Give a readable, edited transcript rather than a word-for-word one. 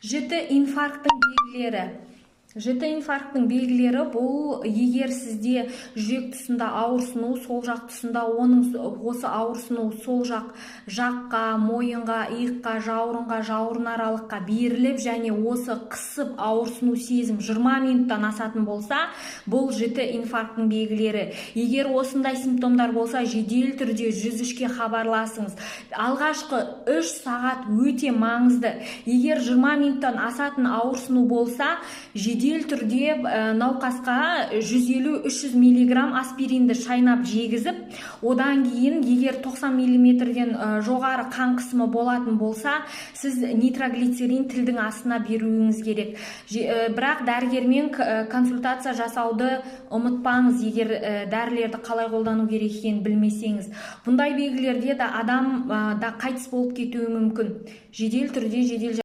Жіті инфаркттың белгілері. Жіті инфаркттың белгілері бұл егер сізде жүрек тұсында ауырсыну, сол жақ тұсында осы ауырсыну сол жаққа, мойынға, иыққа, жауырын аралыққа беріліп және осы қысып ауырсыну сезім 20 минуттан асатын болса, бұл жіті инфаркттың белгілері. Егер осындай симптомдар болса, жедел түрде 103-ке хабарласыңыз. Алғашқы 3 сағат өте маңызды. Егер 20 минуттан асатын ауырсыну болса, жедел түрде науқасқа 150-300 миллиграмм аспиринді шайнап жегізіп, одан кейін егер 90 миллиметрден жоғары қан қысымы болатын болса, сіз нитроглицерин тілдің астына беруіңіз керек. Бірақ дәрігермен консультация жасауды ұмытпаңыз, егер дәрілерді қалай қолдану керек екенін білмесеңіз. Бұндай белгілерде де адам да қайтыс болып кетуі мүмкін. Жедел түрде